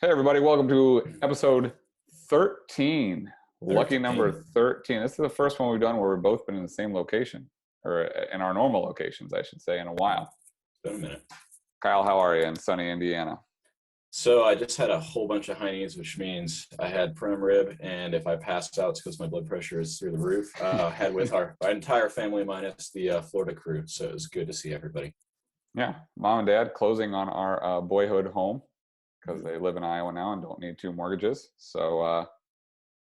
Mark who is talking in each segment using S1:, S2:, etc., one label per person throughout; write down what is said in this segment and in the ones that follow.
S1: Hey, everybody. Welcome to episode 13. Lucky number 13. This is the first one we've done where we've both been in the same location, or in our normal locations, I should say, in a while.
S2: It's been a minute.
S1: Kyle, how are you in sunny Indiana?
S2: So I just had a whole bunch of high knees, which means I had prem rib, and if I passed out, it's because my blood pressure is through the roof. Had with our entire family minus the Florida crew, so it was good to see everybody.
S1: Yeah, mom and dad closing on our boyhood home because they live in Iowa now and don't need 2 mortgages. So,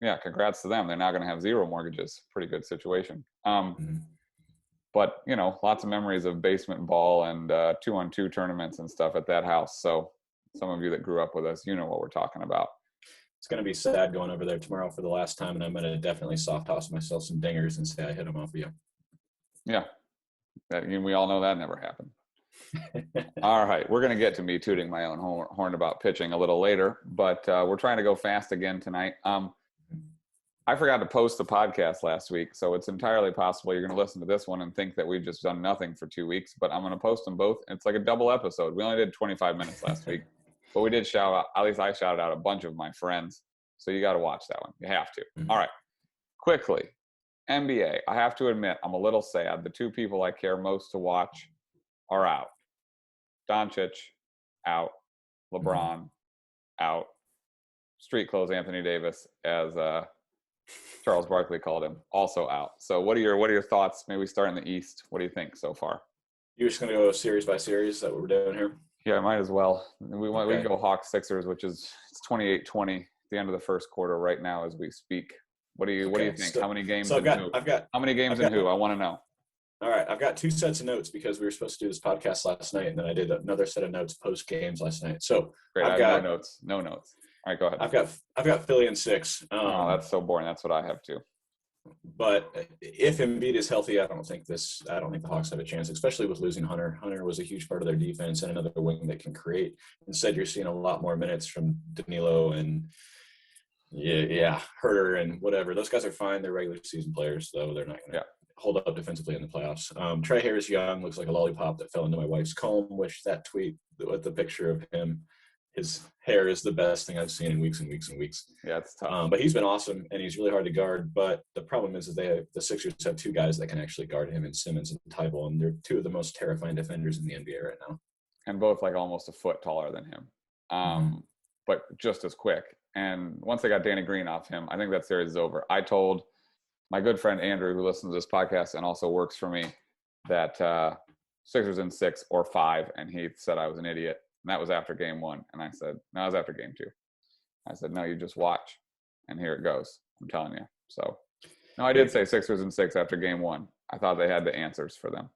S1: yeah, congrats to them. They're now going to have 0 mortgages. Pretty good situation. But, you know, lots of memories of basement ball and 2-on-2 tournaments and stuff at that house. So some of you that grew up with us, you know what we're talking about.
S2: It's going to be sad going over there tomorrow for the last time, and I'm going to definitely soft toss myself some dingers and say I hit them off of you.
S1: Yeah, we all know that never happened. All right, we're going to get to me tooting my own horn about pitching a little later, but we're trying to go fast again tonight. I forgot to post the podcast last week, so it's entirely possible you're going to listen to this one and think that we've just done nothing for 2 weeks, but I'm going to post them both. It's like a double episode. We only did 25 minutes last week, but we did shout out, at least I shouted out a bunch of my friends, so you got to watch that one. You have to. All right, quickly, NBA. I have to admit, I'm a little sad. The 2 people I care most to watch are out. Doncic, out. LeBron, out. Street clothes Anthony Davis, as Charles Barkley called him, also out. So what are your thoughts? Maybe we start in the East. What do you think so far?
S2: You're just going to go series by series? Is that what we're doing here?
S1: Yeah, might as well. We can go Hawks Sixers, which is it's 28-20 at the end of the first quarter right now as we speak. What do you think? So, how many games and who? How many games and who? I want to know.
S2: All right, I've got 2 sets of notes because we were supposed to do this podcast last night, and then I did another set of notes post games last night. So
S1: great. I have no notes. All right, go ahead.
S2: I've got Philly in 6.
S1: Oh, that's so boring. That's what I have too.
S2: But if Embiid is healthy, I don't think the Hawks have a chance, especially with losing Hunter. Hunter was a huge part of their defense and another wing that can create. Instead, you're seeing a lot more minutes from Danilo and Herter and whatever. Those guys are fine. They're regular season players, though. They're not going to hold up defensively in the playoffs. Trey Harris-Young looks like a lollipop that fell into my wife's comb, which that tweet with the picture of him, his hair is the best thing I've seen in weeks and weeks and weeks.
S1: Yeah, it's tough.
S2: But he's been awesome, and he's really hard to guard. But the problem is that the Sixers have 2 guys that can actually guard him, in Simmons and Tybalt, and they're 2 of the most terrifying defenders in the NBA right now.
S1: And both like almost a foot taller than him, but just as quick. And once they got Danny Green off him, I think that series is over. I told my good friend Andrew, who listens to this podcast and also works for me, that Sixers in 6 or 5, and he said I was an idiot. And that was after game 1. And I said, no, it was after game 2. I said, no, you just watch. And here it goes. I'm telling you. So, no, I did say Sixers in 6 after game 1. I thought they had the answers for them.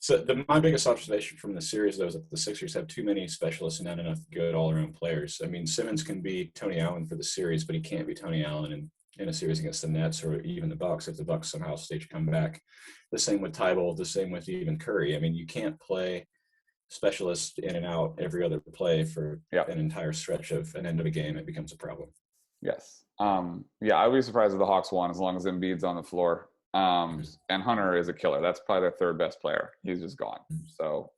S2: So my biggest observation from the series, though, is that the Sixers have too many specialists and not enough good all-around players. I mean, Simmons can be Tony Allen for the series, but he can't be Tony Allen in a series against the Nets or even the Bucks if the Bucks somehow stage come back. The same with Tybalt, the same with even Curry. I mean, you can't play specialist in and out every other play for an entire stretch of an end of a game. It becomes a problem.
S1: Yes. I would be surprised if the Hawks won as long as Embiid's on the floor. And Hunter is a killer. That's probably their 3rd best player. He's just gone. So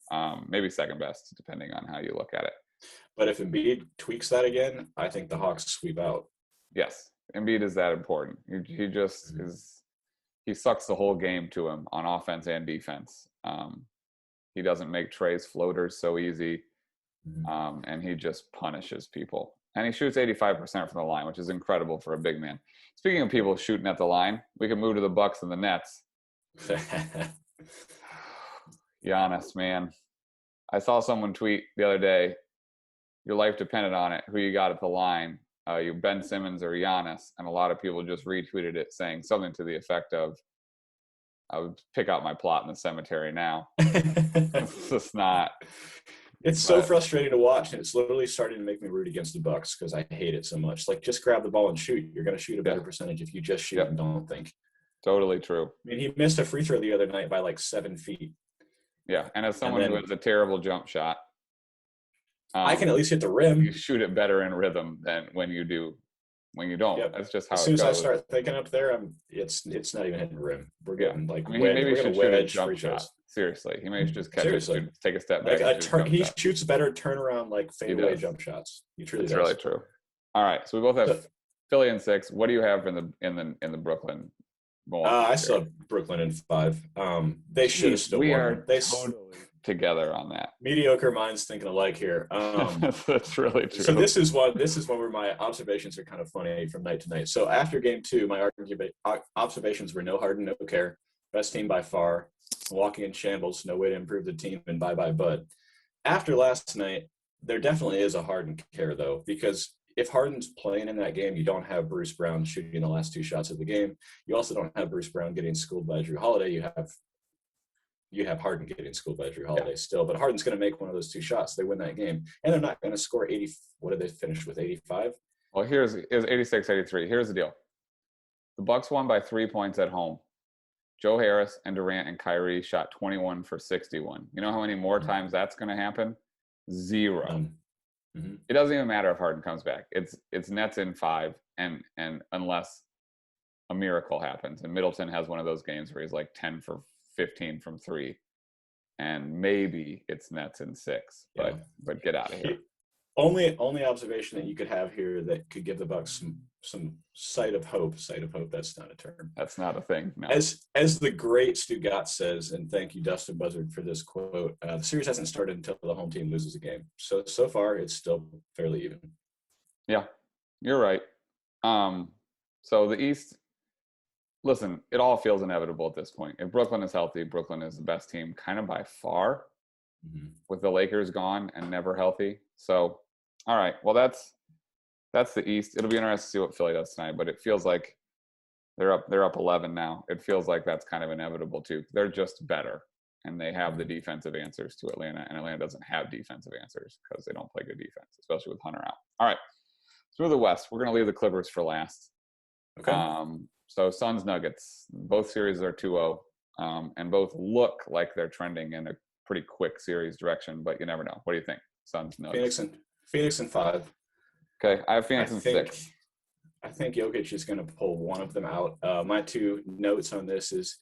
S1: maybe 2nd best, depending on how you look at it.
S2: But if Embiid tweaks that again, I think the Hawks sweep out.
S1: Yes. Embiid is that important. He just is. He sucks the whole game to him on offense and defense. He doesn't make Trey's floaters so easy, and he just punishes people. And he shoots 85% from the line, which is incredible for a big man. Speaking of people shooting at the line, we can move to the Bucks and the Nets. Giannis, man. I saw someone tweet the other day, your life depended on it, who you got at the line, you Ben Simmons or Giannis, and a lot of people just retweeted it saying something to the effect of, I would pick out my plot in the cemetery now. It's just not.
S2: It's so frustrating to watch, and it's literally starting to make me root against the Bucks because I hate it so much. Like, just grab the ball and shoot. You're going to shoot a better percentage if you just shoot and don't think.
S1: Totally true.
S2: I mean, he missed a free throw the other night by like 7 feet.
S1: Yeah, and as someone who has a terrible jump shot,
S2: I can at least hit the rim.
S1: You shoot it better in rhythm than when you do when you don't.
S2: Yep.
S1: That's just how
S2: As
S1: it
S2: soon as I
S1: goes.
S2: start thinking up there, it's not even hitting the rim. We're getting like
S1: I mean, he
S2: wedge.
S1: maybe
S2: We're
S1: should
S2: gonna
S1: shoot a
S2: wedge
S1: jump
S2: free
S1: shot.
S2: throws.
S1: Seriously, he may just catch
S2: Seriously,
S1: it, take a step
S2: like
S1: back, and shoot a jump
S2: he
S1: shot.
S2: shoots better turnaround like
S1: He
S2: fadeaway
S1: does.
S2: jump shots. He truly
S1: It's
S2: does.
S1: really true. All right, so we both have
S2: So,
S1: Philly in 6. What do you have in the Brooklyn?
S2: I still have Brooklyn in 5. They should have still
S1: we
S2: won.
S1: are totally together on that.
S2: Mediocre minds thinking alike here.
S1: That's really true.
S2: So this is one where my observations are kind of funny from night to night. So after game 2, my observations were no Harden, no care, best team by far, walking in shambles, no way to improve the team, and bye-bye Bud. After last night, there definitely is a Harden care, though, because if Harden's playing in that game, you don't have Bruce Brown shooting the last 2 shots of the game. You also don't have Bruce Brown getting schooled by Drew Holiday. You have Harden getting schooled by Drew Holiday still, but Harden's going to make one of those 2 shots. They win that game, and they're not going to score 80. What did they finish with, 85?
S1: Well, here's 86-83. Here's the deal. The Bucks won by 3 points at home. Joe Harris and Durant and Kyrie shot 21 for 61. You know how many more times that's going to happen? 0. It doesn't even matter if Harden comes back. It's Nets in 5, and unless a miracle happens, and Middleton has one of those games where he's like 10 for 15 from 3, and maybe it's Nets in 6. But get out of here.
S2: Only observation that you could have here that could give the Bucks some sight of hope. Sight of hope. That's not a term.
S1: That's not a thing. No.
S2: As the great Stu Gotts says, and thank you, Dustin Buzzard, for this quote. The series hasn't started until the home team loses a game. So far, it's still fairly even.
S1: Yeah, you're right. So the East. Listen, it all feels inevitable at this point. If Brooklyn is healthy, Brooklyn is the best team kind of by far, with the Lakers gone and never healthy. So, all right. Well, that's the East. It'll be interesting to see what Philly does tonight, but it feels like they're up 11 now. It feels like that's kind of inevitable too. They're just better, and they have the defensive answers to Atlanta, and Atlanta doesn't have defensive answers because they don't play good defense, especially with Hunter out. All right. Through the West, we're going to leave the Clippers for last.
S2: Okay.
S1: So Suns Nuggets, both series are 2-0, and both look like they're trending in a pretty quick series direction, but you never know. What do you think? Suns Nuggets.
S2: Phoenix in 5.
S1: Okay, I have Phoenix in 6.
S2: I think Jokic is going to pull one of them out. My 2 notes on this is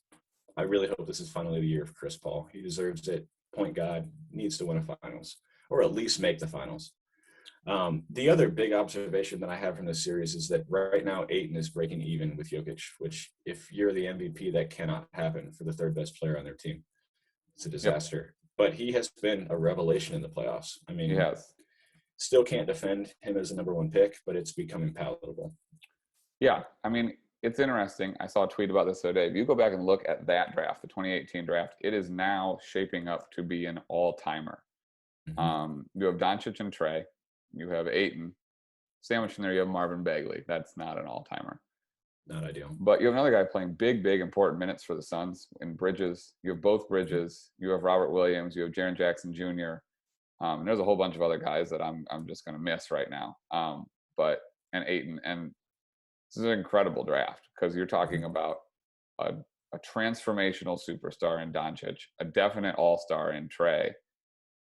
S2: I really hope this is finally the year for Chris Paul. He deserves it. Point guard, needs to win a finals, or at least make the finals. The other big observation that I have from this series is that right now Ayton is breaking even with Jokic, which if you're the MVP, that cannot happen for the 3rd best player on their team. It's a disaster. Yep. But he has been a revelation in the playoffs. I mean,
S1: he has.
S2: Still can't defend him as a number 1 pick, but it's becoming palatable.
S1: Yeah, I mean, it's interesting. I saw a tweet about this the other day. If you go back and look at that draft, the 2018 draft, it is now shaping up to be an all-timer. You have Doncic and Trey. You have Ayton. Sandwich in there, you have Marvin Bagley. That's not an all-timer.
S2: Not ideal.
S1: But you have another guy playing big, important minutes for the Suns in Bridges. You have both Bridges. You have Robert Williams. You have Jaren Jackson Jr. And there's a whole bunch of other guys that I'm just going to miss right now. And Ayton. And this is an incredible draft because you're talking about a transformational superstar in Doncic, a definite all-star in Trey,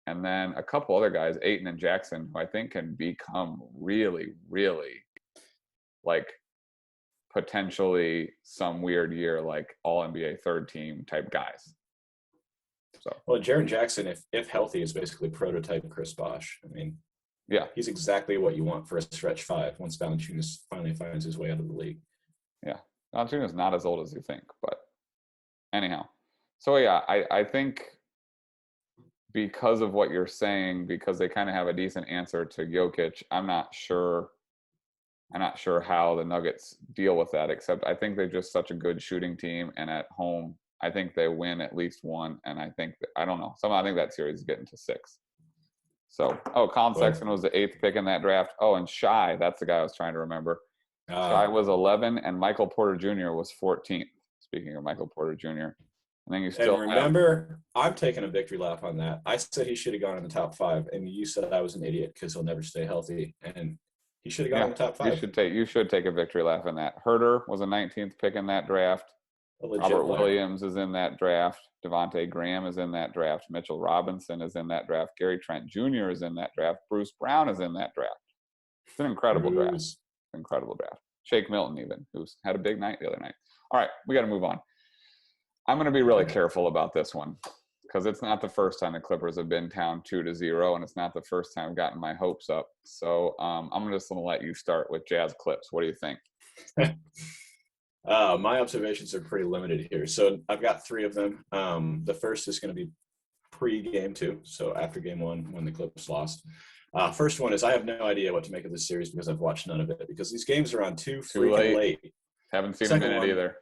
S1: and then a couple other guys, Ayton and Jackson, who I think can become really, really like potentially some weird year, like all-NBA 3rd team type guys. So,
S2: well, Jaren Jackson, if healthy, is basically prototype Chris Bosh. I mean,
S1: yeah,
S2: he's exactly what you want for a stretch 5 once Valanciunas finally finds his way out of the league.
S1: Yeah, Valanciunas not as old as you think, but anyhow. So yeah, I think because of what you're saying, because they kind of have a decent answer to Jokic, I'm not sure how the Nuggets deal with that, except I think they're just such a good shooting team, and at home, I think they win at least 1, and I think I don't know. Somehow I think that series is getting to 6. So, Colin Sexton was the 8th pick in that draft. And Shai, that's the guy I was trying to remember. Shai was 11, and Michael Porter Jr. was 14th. Speaking of Michael Porter Jr., and then you still
S2: remember, I'm taking a victory lap on that. I said he should have gone in the top 5, and you said I was an idiot because he'll never stay healthy, and he should have gone in the top 5.
S1: You should take a victory lap in that. Herter was a 19th pick in that draft. Robert Williams is in that draft. Devontae Graham is in that draft. Mitchell Robinson is in that draft. Gary Trent Jr. is in that draft. Bruce Brown is in that draft. It's an incredible draft. Incredible draft. Shake Milton even, who's had a big night the other night. All right, we got to move on. I'm going to be really careful about this one because it's not the first time the Clippers have been down 2-0, and it's not the first time I've gotten my hopes up. So I'm just going to let you start with Jazz Clips. What do you think?
S2: My observations are pretty limited here. So I've got 3 of them. The first is going to be pre-game 2, so after game 1 when the Clips lost. First one is I have no idea what to make of this series because I've watched none of it because these games are on too freaking late.
S1: Haven't seen a minute either.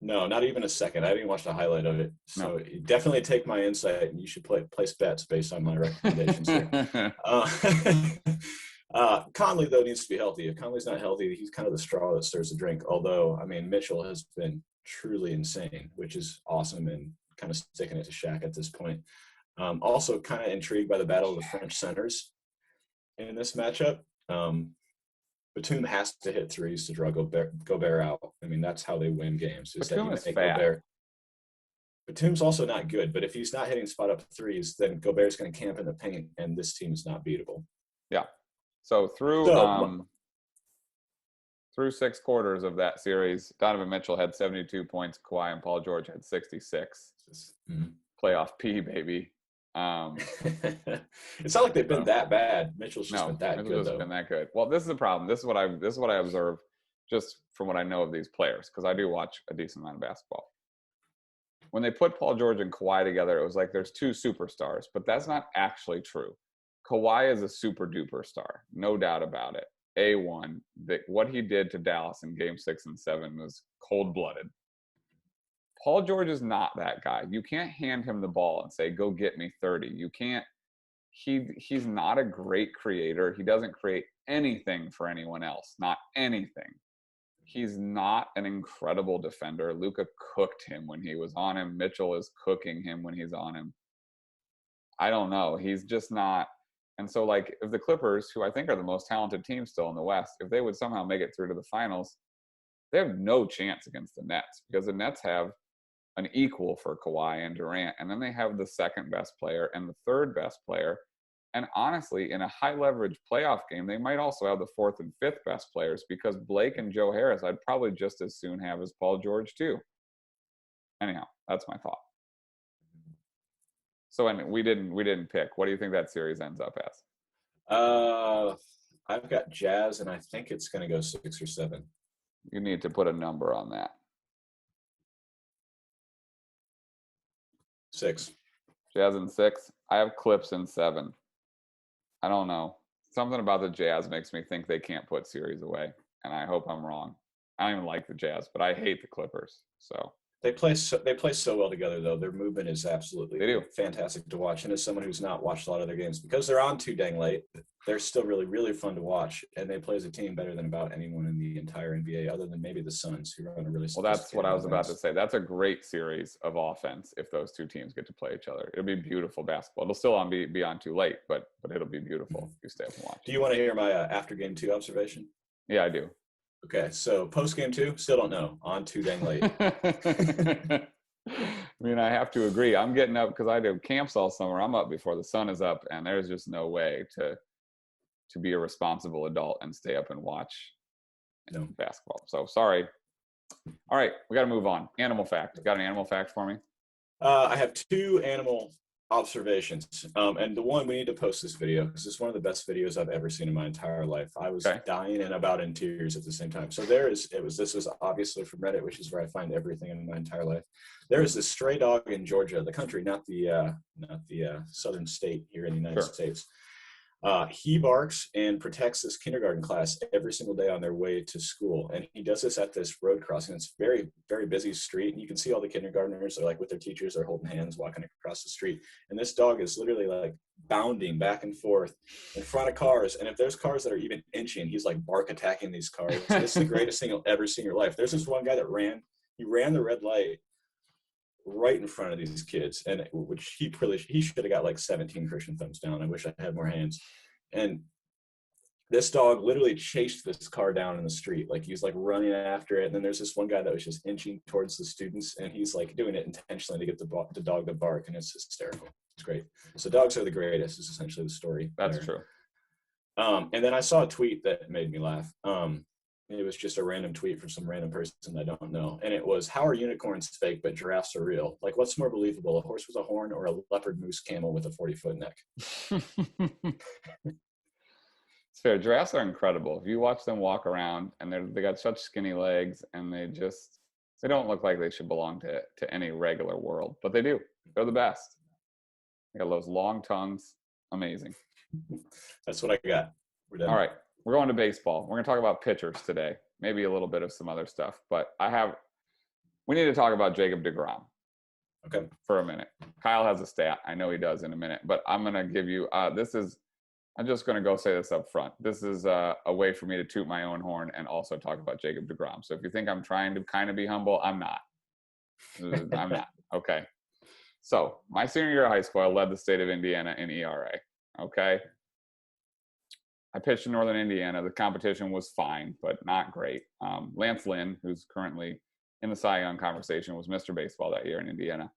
S2: No, not even a second. I didn't watch the highlight of it. So definitely take my insight, and you should place bets based on my recommendations here. Conley, though, needs to be healthy. If Conley's not healthy, he's kind of the straw that stirs the drink. Although, I mean, Mitchell has been truly insane, which is awesome and kind of sticking it to Shaq at this point. Also kind of intrigued by the battle of the French centers in this matchup. Batum has to hit threes to draw Gobert out. I mean, that's how they win games.
S1: Batum is fat.
S2: Batum's also not good, but if he's not hitting spot-up threes, then Gobert's going to camp in the paint, and this team is not beatable.
S1: Yeah. So through 6 quarters of that series, Donovan Mitchell had 72 points, Kawhi and Paul George had 66.
S2: Mm-hmm.
S1: Playoff P, baby.
S2: It's not like they've been that bad. Mitchell's just been that good, though.
S1: Been that good. Well, this is the problem. This is what I observe just from what I know of these players, because I do watch a decent amount of basketball. When they put Paul George and Kawhi together, it was like there's 2 superstars, but that's not actually true. Kawhi is a super duper star, no doubt about it. A1, what he did to Dallas in game 6 and 7 was cold-blooded. Paul George is not that guy. You can't hand him the ball and say, go get me 30. You can't. He's not a great creator. He doesn't create anything for anyone else, not anything. He's not an incredible defender. Luka cooked him when he was on him. Mitchell is cooking him when he's on him. I don't know. He's just not. And so, like, if the Clippers, who I think are the most talented team still in the West, if they would somehow make it through to the finals, they have no chance against the Nets because the Nets have an equal for Kawhi and Durant, and then they have the second best player and the third best player. And honestly, in a high leverage playoff game, they might also have the 4th and 5th best players because Blake and Joe Harris, I'd probably just as soon have as Paul George too. Anyhow, that's my thought. So, and we didn't pick. What do you think that series ends up as?
S2: I've got Jazz, and I think it's going to go 6 or 7.
S1: You need to put a number on that.
S2: 6.
S1: Jazz in 6. I have Clips in 7. I don't know. Something about the Jazz makes me think they can't put series away, and I hope I'm wrong. I don't even like the Jazz, but I hate the Clippers. So
S2: they play so well together, though. Their movement is absolutely fantastic to watch. And as someone who's not watched a lot of their games, because they're on too dang late, they're still really, really fun to watch. And they play as a team better than about anyone in the entire NBA, other than maybe the Suns, who run a really
S1: well. That's what I was about to say. That's a great series of offense if those 2 teams get to play each other. It'll be beautiful basketball. It'll still be on too late, but it'll be beautiful if you stay up and watch.
S2: Do you want to hear my after game 2 observation?
S1: Yeah, I do.
S2: Okay, so post game 2, still don't know. On too dang late.
S1: I mean, I have to agree. I'm getting up because I do camps all summer. I'm up before the sun is up, and there's just no way to be a responsible adult and stay up and watch basketball. So sorry. All right, we got to move on. Animal fact. Got an animal fact for me?
S2: I have 2 animal observations, and the one, we need to post this video because it's one of the best videos I've ever seen in my entire life. I was dying and about in tears at the same time. So this was obviously from Reddit, which is where I find everything in my entire life. There is this stray dog in Georgia, the country, not the southern state here in the United States. He barks and protects this kindergarten class every single day on their way to school. And he does this at this road crossing. It's very, very busy street. And you can see all the kindergartners are like with their teachers, they're holding hands, walking across the street. And this dog is literally like bounding back and forth in front of cars. And if there's cars that are even inching, he's like bark attacking these cars. It's the greatest thing you'll ever see in your life. There's this one guy that ran the red light right in front of these kids, and which he should have got like 17 Christian thumbs down. I wish I had more hands. And this dog literally chased this car down in the street. Like, he was like running after it. And then there's this one guy that was just inching towards the students, and he's like doing it intentionally to get the dog to bark, and it's hysterical. It's great. So dogs are the greatest is essentially the story.
S1: That's true.
S2: And then I saw a tweet that made me laugh. It was just a random tweet from some random person I don't know. And it was, how are unicorns fake, but giraffes are real? Like, what's more believable, a horse with a horn or a leopard moose camel with a 40-foot neck?
S1: It's fair. Giraffes are incredible. If you watch them walk around, and they got such skinny legs, and they don't look like they should belong to any regular world, but they do. They're the best. They got those long tongues. Amazing.
S2: That's what I got. We're done.
S1: All right. We're going to baseball. We're going to talk about pitchers today, maybe a little bit of some other stuff, but we need to talk about Jacob deGrom.
S2: Okay.
S1: For a minute. Kyle has a stat. I know he does in a minute, but I'm going to give you, I'm just going to go say this up front. This is a way for me to toot my own horn and also talk about Jacob deGrom. So if you think I'm trying to kind of be humble, I'm not. I'm not. Okay. So my senior year of high school, I led the state of Indiana in ERA. Okay. I pitched in Northern Indiana. The competition was fine, but not great. Lance Lynn, who's currently in the Cy Young conversation, was Mr. Baseball that year in Indiana.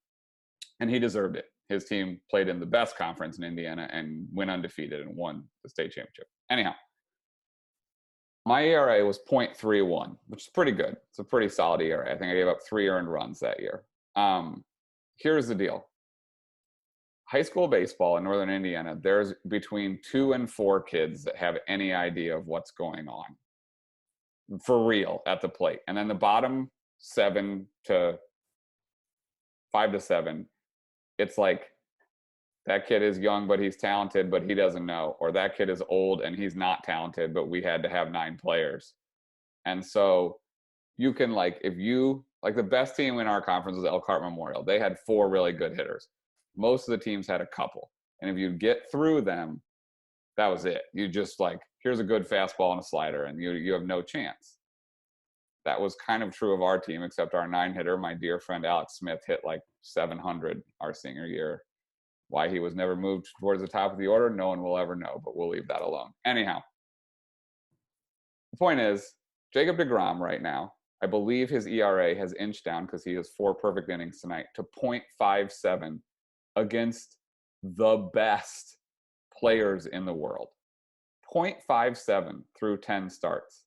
S1: And he deserved it. His team played in the best conference in Indiana and went undefeated and won the state championship. Anyhow, my ERA was .31, which is pretty good. It's a pretty solid ERA. I think I gave up 3 earned runs that year. Here's the deal. High school baseball in Northern Indiana, there's between 2 and 4 kids that have any idea of what's going on for real at the plate. And then the bottom 5 to 7, it's like that kid is young, but he's talented, but he doesn't know. Or that kid is old and he's not talented, but we had to have 9 players. And so you can the best team in our conference was Elkhart Memorial. They had 4 really good hitters. Most of the teams had a couple. And if you get through them, that was it. You just here's a good fastball and a slider, and you have no chance. That was kind of true of our team, except our 9-hitter, my dear friend Alex Smith, hit 700 our senior year. Why he was never moved towards the top of the order, no one will ever know, but we'll leave that alone. Anyhow, the point is, Jacob deGrom right now, I believe his ERA has inched down because he has 4 perfect innings tonight to .57 against the best players in the world. 0.57 through 10 starts.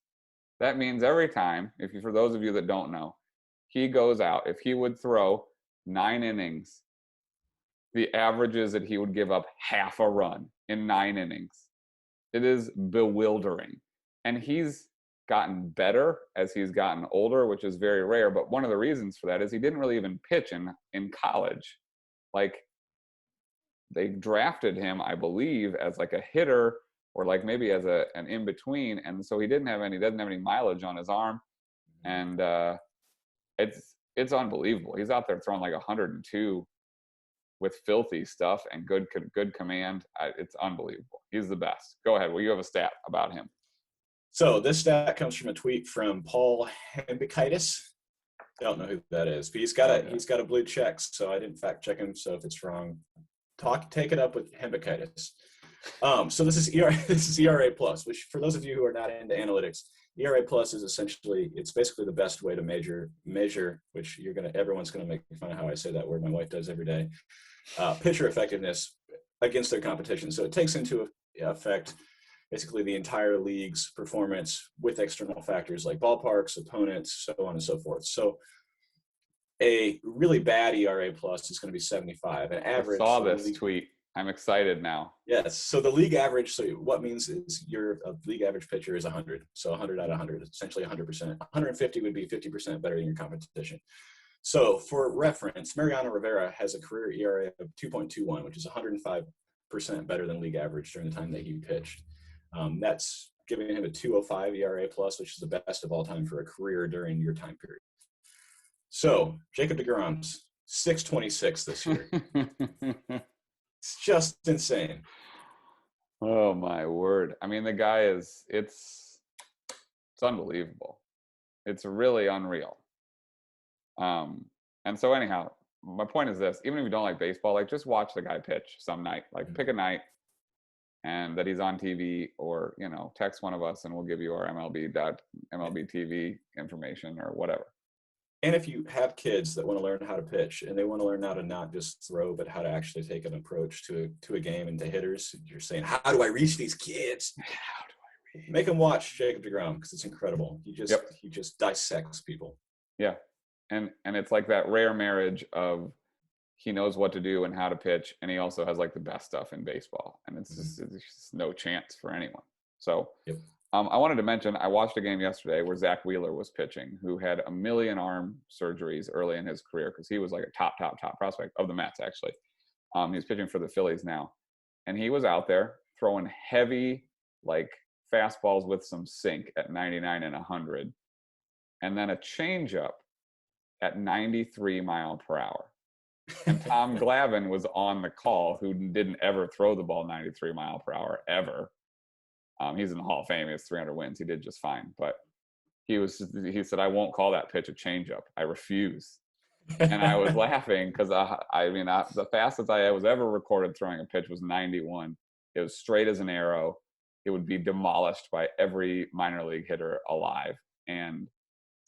S1: That means every time, for those of you that don't know, he goes out, if he would throw 9 innings, the average is that he would give up half a run in 9 innings. It is bewildering. And he's gotten better as he's gotten older, which is very rare. But one of the reasons for that is he didn't really even pitch in college. They drafted him, I believe, as a hitter or maybe as an in-between. And so he doesn't have any mileage on his arm. And it's unbelievable. He's out there throwing 102 with filthy stuff and good command. It's unbelievable. He's the best. Go ahead. Well, you have a stat about him.
S2: So this stat comes from a tweet from Paul Hembekitis. I don't know who that is, but he's got a blue check, so I didn't fact check him. So if it's wrong, take it up with Hembekitis. So this is ERA plus, which for those of you who are not into analytics, ERA plus is it's basically the best way to measure, which everyone's gonna make fun of how I say that word. My wife does every day. Pitcher effectiveness against their competition. So it takes into effect basically the entire league's performance with external factors like ballparks, opponents, so on and so forth. So a really bad ERA plus is going to be 75. An average.
S1: I saw this tweet. I'm excited now.
S2: Yes. So the league average, so what means is your league average pitcher is 100. So 100 out of 100, essentially 100%. 150 would be 50% better than your competition. So for reference, Mariano Rivera has a career ERA of 2.21, which is 105% better than league average during the time that he pitched. That's giving him a 205 ERA plus, which is the best of all time for a career during your time period. So Jacob deGrom's 626 this year. It's just insane.
S1: Oh my word. I mean, the guy it's unbelievable. It's really unreal. And so anyhow, my point is this, even if you don't like baseball, just watch the guy pitch some night, pick a night and that he's on TV, or, text one of us and we'll give you our MLB TV information or whatever.
S2: And if you have kids that want to learn how to pitch and they want to learn how to not just throw, but how to actually take an approach to a game and to hitters, you're saying, how do I reach these kids? How do I Make him watch Jacob deGrom because it's incredible. He
S1: Yep.
S2: just dissects people.
S1: Yeah. And it's like that rare marriage of he knows what to do and how to pitch, and he also has like the best stuff in baseball, and it's just no chance for anyone. So
S2: Yep.
S1: I wanted to mention, I watched a game yesterday where Zach Wheeler was pitching, who had a million arm surgeries early in his career because he was like a top prospect of the Mets, actually. He's pitching for the Phillies now. And he was out there throwing heavy, like fastballs with some sink at 99 and 100, and then a changeup at 93 mile per hour. And Tom Glavine was on the call, who didn't ever throw the ball 93 mile per hour ever. He's in the Hall of Fame. He has 300 wins. He did just fine. But he said, I won't call that pitch a changeup. I refuse. And I was laughing because the fastest I was ever recorded throwing a pitch was 91. It was straight as an arrow. It would be demolished by every minor league hitter alive. And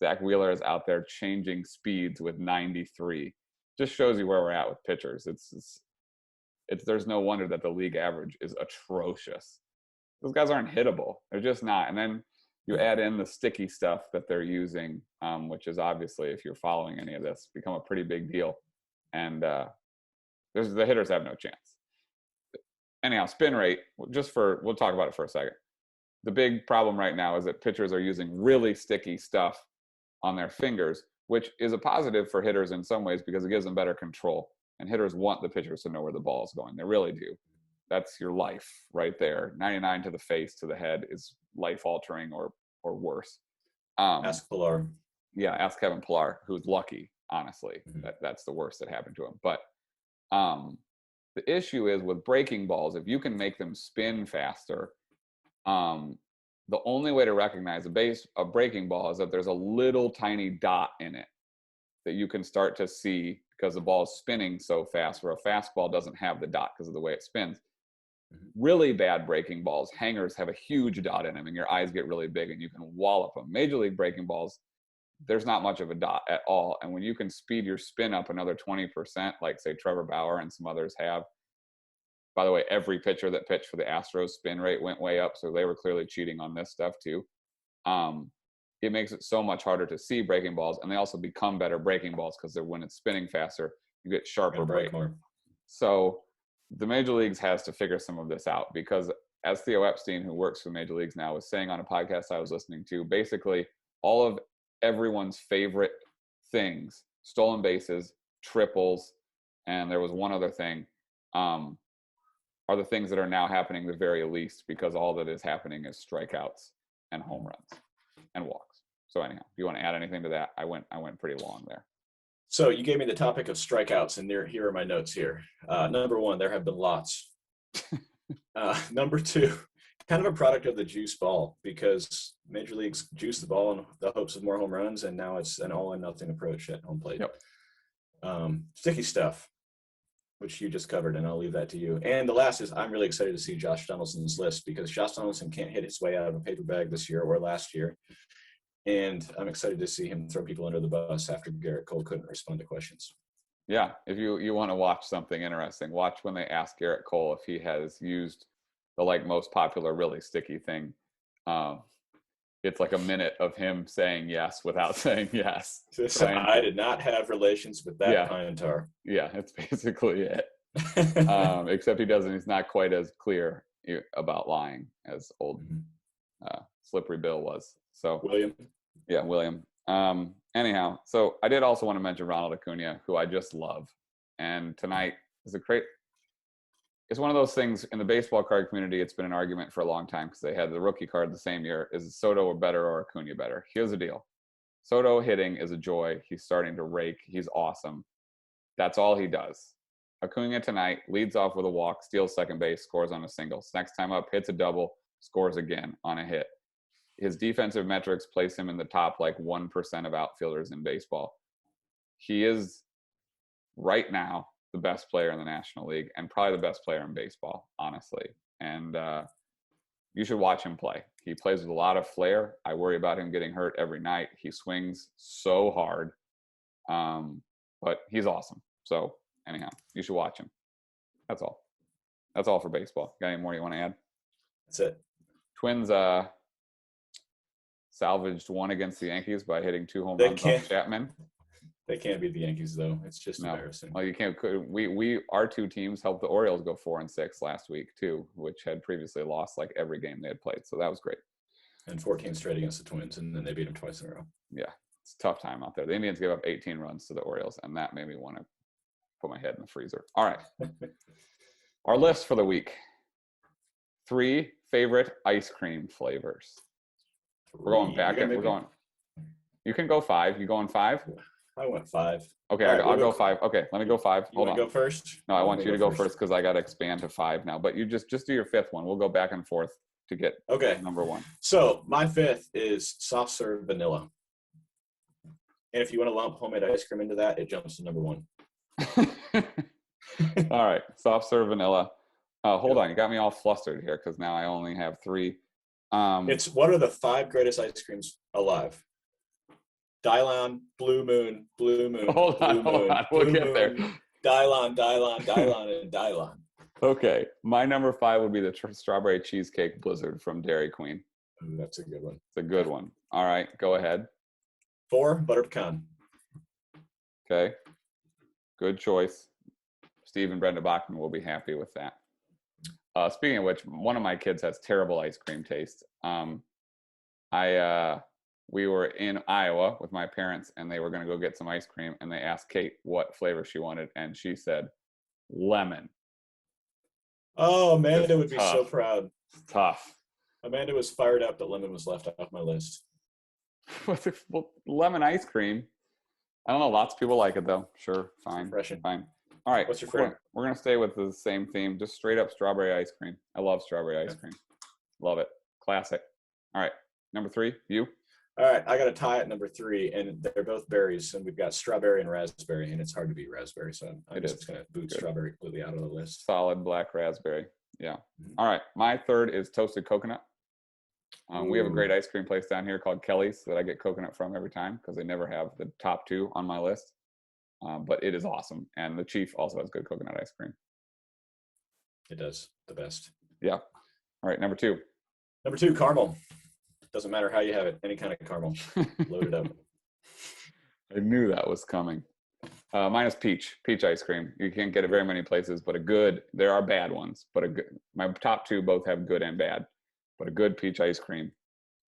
S1: Zach Wheeler is out there changing speeds with 93. Just shows you where we're at with pitchers. It's there's no wonder that the league average is atrocious. Those guys aren't hittable. They're just not. And then you add in the sticky stuff that they're using, which is obviously, if you're following any of this, become a pretty big deal. And the hitters have no chance. Anyhow, spin rate, we'll talk about it for a second. The big problem right now is that pitchers are using really sticky stuff on their fingers, which is a positive for hitters in some ways because it gives them better control. And hitters want the pitchers to know where the ball is going. They really do. That's your life right there. 99 to the face, to the head is life-altering or worse.
S2: Ask Pilar.
S1: Yeah, ask Kevin Pillar, who's lucky, honestly. That's the worst that happened to him. But the issue is with breaking balls, if you can make them spin faster, the only way to recognize a breaking ball is that there's a little tiny dot in it that you can start to see because the ball is spinning so fast, where a fastball doesn't have the dot because of the way it spins. Really bad breaking balls, hangers, have a huge dot in them, and your eyes get really big and you can wallop them. Major league breaking balls, there's not much of a dot at all. And when you can speed your spin up another 20%, like say Trevor Bauer and some others have. By the way, every pitcher that pitched for the Astros spin rate went way up, so they were clearly cheating on this stuff too. It makes it so much harder to see breaking balls, and they also become better breaking balls because when it's spinning faster, you get sharper break.
S2: More.
S1: So the major leagues has to figure some of this out, because as Theo Epstein, who works for the major leagues now, was saying on a podcast I was listening to, basically all of everyone's favorite things, stolen bases, triples, and there was one other thing, are the things that are now happening the very least, because all that is happening is strikeouts and home runs and walks. So anyhow, do you want to add anything to that? I went pretty long there.
S2: So you gave me the topic of strikeouts, and here are my notes here. Number one, there have been lots. Number two, kind of a product of the juice ball, because major leagues juice the ball in the hopes of more home runs, and now it's an all-or-nothing approach at home plate.
S1: Yep.
S2: Sticky stuff, which you just covered, and I'll leave that to you. And the last is, I'm really excited to see Josh Donaldson's list, because Josh Donaldson can't hit his way out of a paper bag this year or last year. And I'm excited to see him throw people under the bus after Garrett Cole couldn't respond to questions.
S1: Yeah, if you want to watch something interesting, watch when they ask Garrett Cole if he has used the most popular really sticky thing. It's like a minute of him saying yes without saying yes.
S2: I did not have relations with that pine tar.
S1: Yeah, it's basically it. Except he's not quite as clear about lying as old Slippery Bill was. So
S2: William.
S1: Yeah, William. Anyhow, so I did also want to mention Ronald Acuna, who I just love. And tonight is it's one of those things in the baseball card community. It's been an argument for a long time because they had the rookie card the same year. Is Soto better or Acuna better? Here's the deal. Soto hitting is a joy. He's starting to rake. He's awesome. That's all he does. Acuna tonight leads off with a walk, steals second base, scores on a single. Next time up, hits a double, scores again on a hit. His defensive metrics place him in the top 1% of outfielders in baseball. He is right now the best player in the National League and probably the best player in baseball, honestly. And you should watch him play. He plays with a lot of flair. I worry about him getting hurt every night. He swings so hard, but he's awesome. So anyhow, you should watch him. That's all. That's all for baseball. Got any more you want to add?
S2: That's it.
S1: Twins salvaged one against the Yankees by hitting 2 home
S2: They
S1: runs
S2: can't.
S1: off Chapman.
S2: They can't beat the Yankees though. It's just
S1: No.
S2: embarrassing.
S1: Well, you can't. Our 2 teams helped the Orioles go 4-6 last week too, which had previously lost like every game they had played. So that was great.
S2: And 14 straight against the Twins, and then they beat them twice in a row.
S1: Yeah, it's a tough time out there. The Indians gave up 18 runs to the Orioles, and that made me want to put my head in the freezer. All right. Our list for the week. 3 favorite ice cream flavors. We're going back. We're going. You can go 5. You going 5?
S2: I went 5.
S1: Okay, right, I'll go 5. Okay, let me go 5. Hold on.
S2: Go first?
S1: No, I want you to go first because I got to expand to 5 now. But you just do your 5th one. We'll go back and forth to get number 1.
S2: So my 5th is soft serve vanilla. And if you want to lump homemade ice cream into that, it jumps to number 1.
S1: All right, soft serve vanilla. Hold on, you got me all flustered here because now I only have 3.
S2: It's one of the 5 greatest ice creams alive. Dylon, Blue Moon, Blue Moon.
S1: Hold on. We'll get there.
S2: Dylon, and Dylon.
S1: Okay, my number 5 would be the strawberry cheesecake blizzard from Dairy Queen.
S2: Ooh, that's a good one.
S1: It's a good one. All right, go ahead.
S2: 4, butter pecan.
S1: Okay, good choice. Steve and Brenda Bachman will be happy with that. Speaking of which, one of my kids has terrible ice cream taste. We were in Iowa with my parents, and they were going to go get some ice cream, and they asked Kate what flavor she wanted, and she said lemon.
S2: Oh, Amanda would be so proud.
S1: Tough.
S2: Amanda was fired up that lemon was left off my list.
S1: Well, lemon ice cream. I don't know. Lots of people like it, though. Sure, fine.
S2: Refreshing.
S1: Fine. All right.
S2: What's your favorite?
S1: We're going to stay with the same theme, just straight up strawberry ice cream. I love strawberry ice cream. Love it. Classic. All right. Number 3, you?
S2: All right, I got a tie at number 3, and they're both berries, and we've got strawberry and raspberry, and it's hard to beat raspberry, so I'm just going to boot strawberry completely out of the list.
S1: Solid black raspberry. Yeah. All right, my 3rd is toasted coconut. We have a great ice cream place down here called Kelly's that I get coconut from every time because they never have the top 2 on my list. But it is awesome, and the Chief also has good coconut ice cream.
S2: It does. The best.
S1: Yeah. All right, number 2.
S2: Number 2, caramel. Doesn't matter how you have it. Any kind of caramel. Load it up.
S1: I knew that was coming. Mine is peach ice cream. You can't get it very many places, but there are bad ones, but my top 2 both have good and bad, but a good peach ice cream.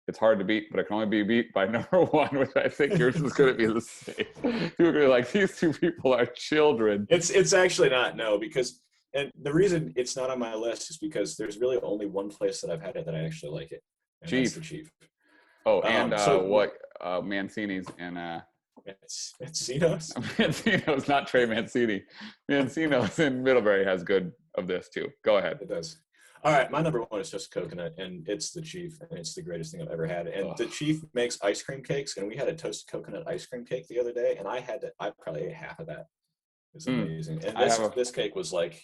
S1: It's hard to beat, but it can only be beat by number 1, which I think yours is going to be the same. People are going to be like, these 2 people are children.
S2: It's actually not, no, because, and the reason it's not on my list is because there's really only one place that I've had it that I actually like it. And
S1: Chief.
S2: That's the Chief.
S1: Oh, and Mancini's and
S2: Mancino's?
S1: Mancino's, not Trey Mancini. Mancino's in Middlebury has good of this too. Go ahead.
S2: It does. All right, my number 1 is just coconut, and it's the Chief, and it's the greatest thing I've ever had. And the Chief makes ice cream cakes, and we had a toasted coconut ice cream cake the other day, and I probably ate half of that. It was amazing. And this cake was it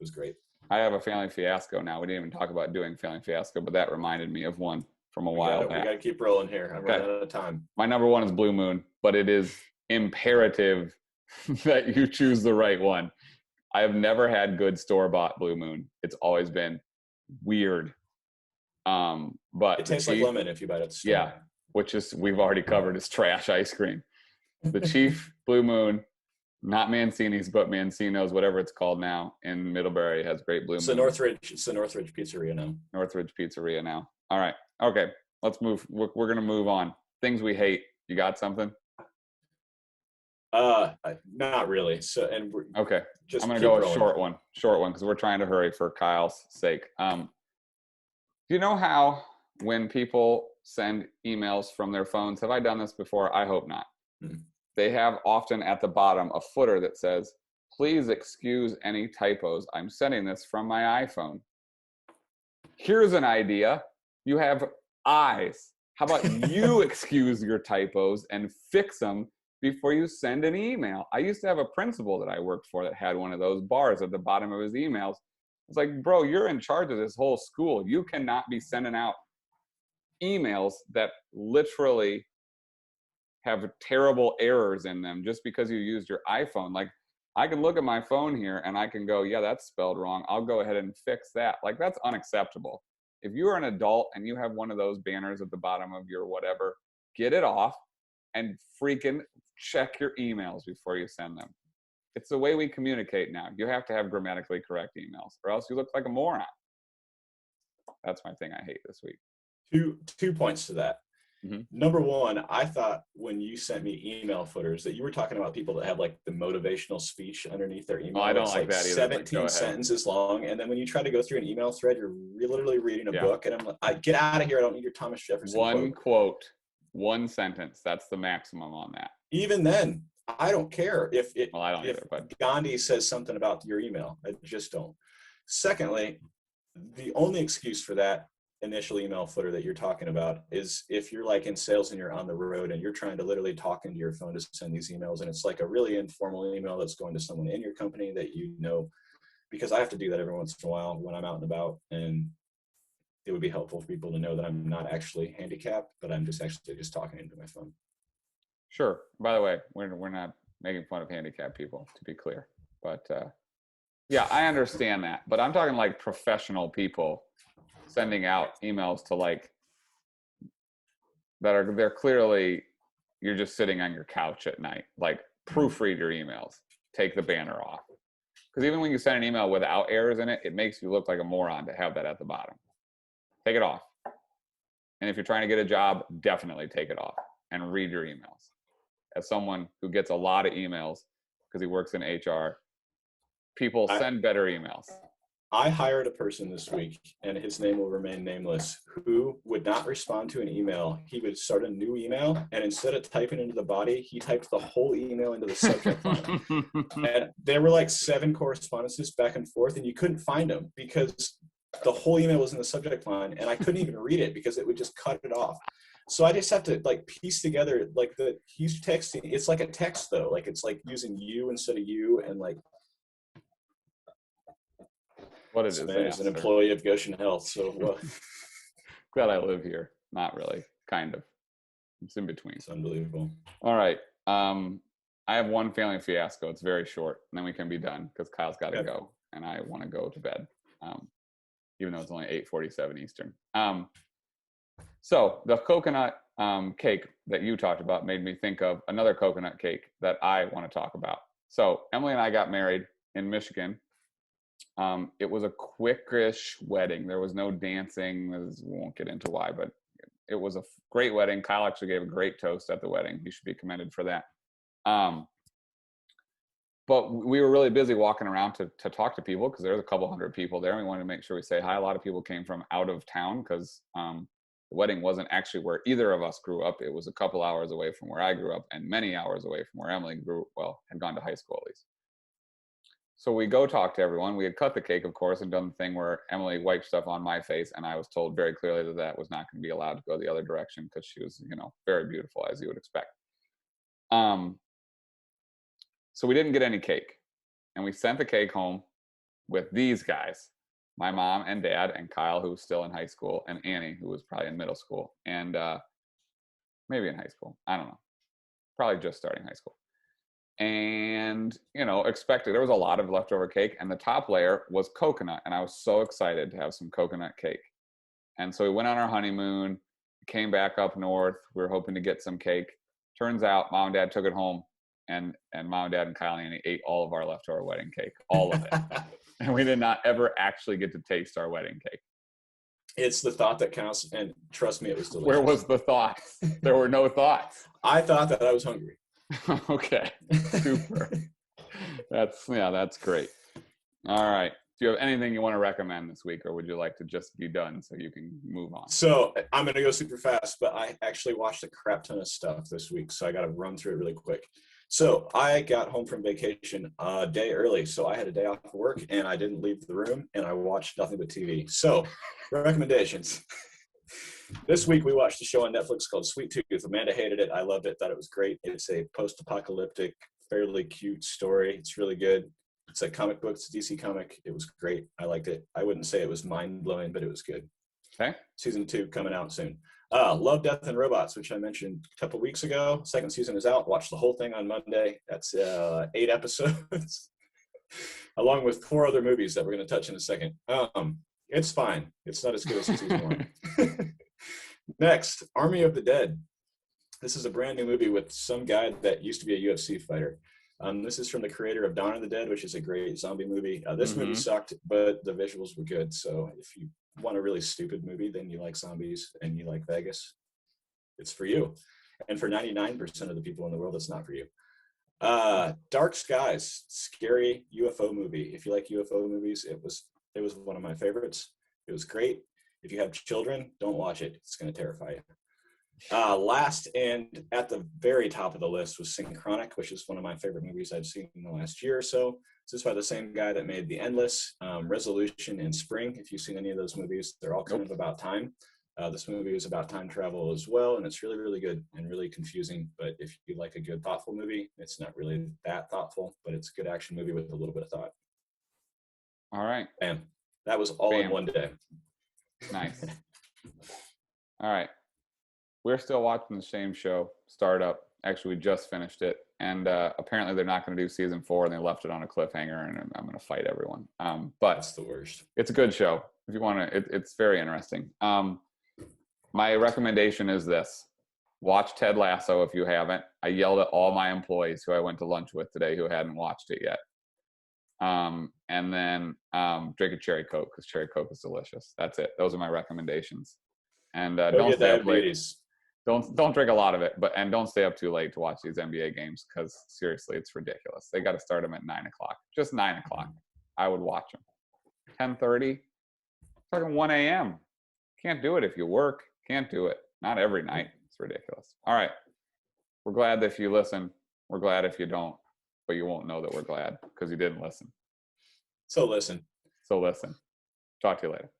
S2: was great.
S1: I have a family fiasco now. We didn't even talk about doing family fiasco, but that reminded me of one from a while back.
S2: We got to keep rolling here. I'm running out of time.
S1: My number 1 is Blue Moon, but it is imperative that you choose the right one. I have never had good store-bought Blue Moon. It's always been weird. But
S2: it tastes like lemon if you buy it at the store.
S1: Yeah, which is we've already covered is trash ice cream. The Chief Blue Moon, not Mancini's, but Mancino's, whatever it's called now, in Middlebury has great Blue Moon.
S2: It's the Northridge Pizzeria now.
S1: Northridge Pizzeria now. All right. Okay. Let's move. We're going to move on. Things we hate. You got something?
S2: Not really. So, and
S1: okay. I'm going to go a short one because we're trying to hurry for Kyle's sake. Do you know how when people send emails from their phones, have I done this before? I hope not. Mm-hmm. They have often at the bottom a footer that says, please excuse any typos. I'm sending this from my iPhone. Here's an idea. You have eyes. How about you excuse your typos and fix them before you send an email? I used to have a principal that I worked for that had one of those bars at the bottom of his emails. It's like, bro, you're in charge of this whole school. You cannot be sending out emails that literally have terrible errors in them just because you used your iPhone. Like, I can look at my phone here and I can go, yeah, that's spelled wrong. I'll go ahead and fix that. Like, that's unacceptable. If you are an adult and you have one of those banners at the bottom of your whatever, get it off and freaking check your emails before you send them. It's the way we communicate now. You have to have grammatically correct emails or else you look like a moron. That's my thing I hate this week.
S2: Two points to that. Mm-hmm. Number one, I thought when you sent me email footers that you were talking about people that have like the motivational speech underneath their email.
S1: Oh, I don't like that either.
S2: 17 sentences long. And then when you try to go through an email thread, you're literally reading a book. And I'm like, get out of here. I don't need your Thomas Jefferson
S1: One quote, one sentence. That's the maximum on that.
S2: Even then, I don't care if
S1: I don't either, but
S2: Gandhi says something about your email. I just don't. Secondly, the only excuse for that initial email footer that you're talking about is if you're like in sales and you're on the road and you're trying to literally talk into your phone to send these emails, and it's like a really informal email that's going to someone in your company that you know, because I have to do that every once in a while when I'm out and about, and it would be helpful for people to know that I'm not actually handicapped, but I'm just talking into my phone.
S1: Sure. By the way, we're not making fun of handicapped people, to be clear, but yeah, I understand that, but I'm talking like professional people sending out emails to like they're clearly, you're just sitting on your couch at night, like proofread your emails, take the banner off, because even when you send an email without errors in it, it makes you look like a moron to have that at the bottom. Take it off. And if you're trying to get a job, definitely take it off and read your emails. As someone who gets a lot of emails because he works in HR, people send better emails.
S2: I hired a person this week, and his name will remain nameless, who would not respond to an email. He would start a new email, and instead of typing into the body, he typed the whole email into the subject line. And there were like 7 correspondences back and forth, and you couldn't find them because the whole email was in the subject line, and I couldn't even read it because it would just cut it off. So I just have to like piece together like he's texting. It's like a text though, like it's like using you instead of you, and like.
S1: What is it?
S2: As an employee of Goshen Health, so
S1: glad I live here. Not really, kind of. It's in between.
S2: It's unbelievable.
S1: All right. I have one family fiasco. It's very short, and then we can be done because Kyle's got to go, and I want to go to bed, even though it's only 8:47 Eastern. So the coconut cake that you talked about made me think of another coconut cake that I want to talk about. So Emily and I got married in Michigan. It was a quickish wedding. There was no dancing. We won't get into why, but it was a great wedding. Kyle actually gave a great toast at the wedding. He should be commended for that. But we were really busy walking around to talk to people because there was a couple hundred people there. And we wanted to make sure we say hi. A lot of people came from out of town because the wedding wasn't actually where either of us grew up. It was a couple hours away from where I grew up and many hours away from where Emily had gone to high school at least. So we go talk to everyone. We had cut the cake, of course, and done the thing where Emily wiped stuff on my face, and I was told very clearly that was not going to be allowed to go the other direction because she was, very beautiful, as you would expect. So we didn't get any cake, and we sent the cake home with these guys, my mom and dad, and Kyle, who was still in high school, and Annie, who was probably in middle school, and maybe in high school. I don't know. Probably just starting high school. And, expected. There was a lot of leftover cake, and the top layer was coconut, and I was so excited to have some coconut cake. And so we went on our honeymoon, came back up north. We were hoping to get some cake. Turns out Mom and Dad took it home, and Mom and Dad and Kyle and Annie ate all of our leftover wedding cake, all of it. And we did not ever actually get to taste our wedding cake.
S2: It's the thought that counts, and trust me, it was delicious.
S1: Where was the thought? There were no thoughts.
S2: I thought that I was hungry.
S1: Okay, super. That's great. All right. Do you have anything you want to recommend this week, or would you like to just be done so you can move on?
S2: So I'm going to go super fast, but I actually watched a crap ton of stuff this week, so I got to run through it really quick. So I got home from vacation a day early, so I had a day off of work, and I didn't leave the room, and I watched nothing but TV. So recommendations. This week we watched a show on Netflix called Sweet Tooth. Amanda hated it. I loved it. Thought it was great. It's a post-apocalyptic, fairly cute story. It's really good. It's a comic book. It's a DC comic. It was great. I liked it. I wouldn't say it was mind-blowing, but it was good.
S1: Okay.
S2: Season 2 coming out soon. Love, Death, and Robots, which I mentioned a couple weeks ago. Second season is out. Watched the whole thing on Monday. That's 8 episodes, along with 4 other movies that we're going to touch in a second. It's fine. It's not as good as season 1. Next, Army of the Dead. This is a brand new movie with some guy that used to be a UFC fighter. This is from the creator of Dawn of the Dead, which is a great zombie movie. This movie sucked, but the visuals were good. So if you want a really stupid movie, then you like zombies and you like Vegas, it's for you. And for 99% of the people in the world, it's not for you. Dark Skies, scary UFO movie. If you like UFO movies, it was one of my favorites. It was great. If you have children, don't watch it. It's going to terrify you. Last and at the very top of the list was Synchronic, which is one of my favorite movies I've seen in the last year or so. This is by the same guy that made The Endless, Resolution, and Spring. If you've seen any of those movies, they're all kind of about time. This movie is about time travel as well, and it's really, really good and really confusing. But if you like a good, thoughtful movie, it's not really that thoughtful, but it's a good action movie with a little bit of thought.
S1: All right.
S2: Bam. That was all in one day.
S1: Nice. All right. We're still watching the same show, Startup. Actually, we just finished it. And apparently they're not going to do season 4, and they left it on a cliffhanger, and I'm going to fight everyone. But
S2: that's the worst.
S1: It's a good show. If you want to, it's very interesting. My recommendation is this. Watch Ted Lasso if you haven't. I yelled at all my employees who I went to lunch with today who hadn't watched it yet. And then drink a cherry Coke, because cherry Coke is delicious. That's it. Those are my recommendations. And don't stay up late. Don't drink a lot of it, and don't stay up too late to watch these NBA games, because seriously, it's ridiculous. They got to start them at 9 o'clock. Just 9 o'clock. I would watch them. 10:30. Talking 1 a.m. Can't do it if you work. Can't do it. Not every night. It's ridiculous. All right. We're glad that if you listen. We're glad if you don't, but you won't know that we're glad because you didn't listen.
S2: So listen.
S1: Talk to you later.